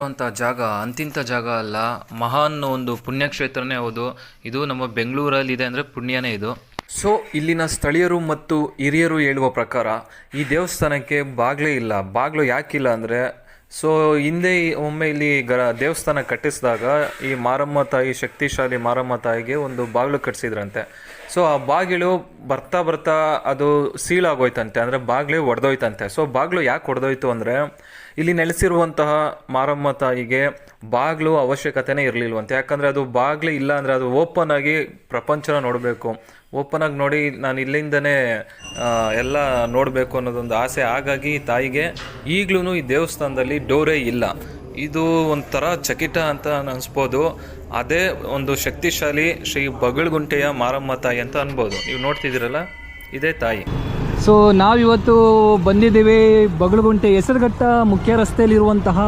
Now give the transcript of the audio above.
ಅಂತ ಜಾಗ ಅಂತಿಂಥ ಜಾಗ ಅಲ್ಲ, ಮಹಾನ್ ಒಂದು ಪುಣ್ಯಕ್ಷೇತ್ರನೇ ಹೌದು. ಇದು ನಮ್ಮ ಬೆಂಗಳೂರಲ್ಲಿ ಇದೆ ಅಂದರೆ ಪುಣ್ಯನೇ ಇದು. ಸೊ ಇಲ್ಲಿನ ಸ್ಥಳೀಯರು ಮತ್ತು ಹಿರಿಯರು ಹೇಳುವ ಪ್ರಕಾರ ಈ ದೇವಸ್ಥಾನಕ್ಕೆ ಬಾಗಿಲೇ ಇಲ್ಲ. ಬಾಗಿಲು ಯಾಕಿಲ್ಲ ಅಂದರೆ, ಸೊ ಹಿಂದೆ ಒಮ್ಮೆ ಇಲ್ಲಿ ದೇವಸ್ಥಾನ ಕಟ್ಟಿಸಿದಾಗ ಈ ಮಾರಮ್ಮ ತಾಯಿ, ಶಕ್ತಿಶಾಲಿ ಮಾರಮ್ಮ ತಾಯಿಗೆ ಒಂದು ಬಾಗಿಲು ಕಟ್ಟಿಸಿದ್ರಂತೆ. ಸೊ ಆ ಬಾಗಿಲು ಬರ್ತಾ ಬರ್ತಾ ಅದು ಸೀಳಾಗೋಯ್ತಂತೆ, ಅಂದರೆ ಬಾಗಿಲೇ ಒಡೆದೋಯ್ತಂತೆ. ಸೊ ಬಾಗಿಲು ಯಾಕೆ ಒಡೆದೋಯ್ತು ಅಂದರೆ, ಇಲ್ಲಿ ನೆಲೆಸಿರುವಂತಹ ಮಾರಮ್ಮ ತಾಯಿಗೆ ಬಾಗಿಲು ಅವಶ್ಯಕತೆನೇ ಇರಲಿಲ್ವಂತೆ. ಯಾಕಂದರೆ ಅದು ಬಾಗಿಲೇ ಇಲ್ಲ ಅಂದರೆ ಅದು ಓಪನ್ ಆಗಿ ಪ್ರಪಂಚನ ನೋಡಬೇಕು, ಓಪನ್ ಆಗಿ ನೋಡಿ ನಾನು ಇಲ್ಲಿಂದನೇ ಎಲ್ಲ ನೋಡಬೇಕು ಅನ್ನೋದೊಂದು ಆಸೆ. ಹಾಗಾಗಿ ತಾಯಿಗೆ ಈಗಲೂ ಈ ದೇವಸ್ಥಾನದಲ್ಲಿ ಡೋರೇ ಇಲ್ಲ. ಇದು ಒಂಥರ ಚಕಿಟ ಅಂತ ಅನಿಸ್ಬೋದು. ಅದೇ ಒಂದು ಶಕ್ತಿಶಾಲಿ ಶ್ರೀ ಬಗಳ್ಗುಂಟೆಯ ಮಾರಮ್ಮ ತಾಯಿ ಅಂತ ಅನ್ಬೋದು. ನೀವು ನೋಡ್ತಿದ್ದೀರಲ್ಲ, ಇದೇ ತಾಯಿ. ಸೊ ನಾವಿವತ್ತು ಬಂದಿದ್ದೀವಿ ಬಗಳ್ಗುಂಟೆ ಹೆಸರುಘಟ್ಟ ಮುಖ್ಯ ರಸ್ತೆಯಲ್ಲಿರುವಂತಹ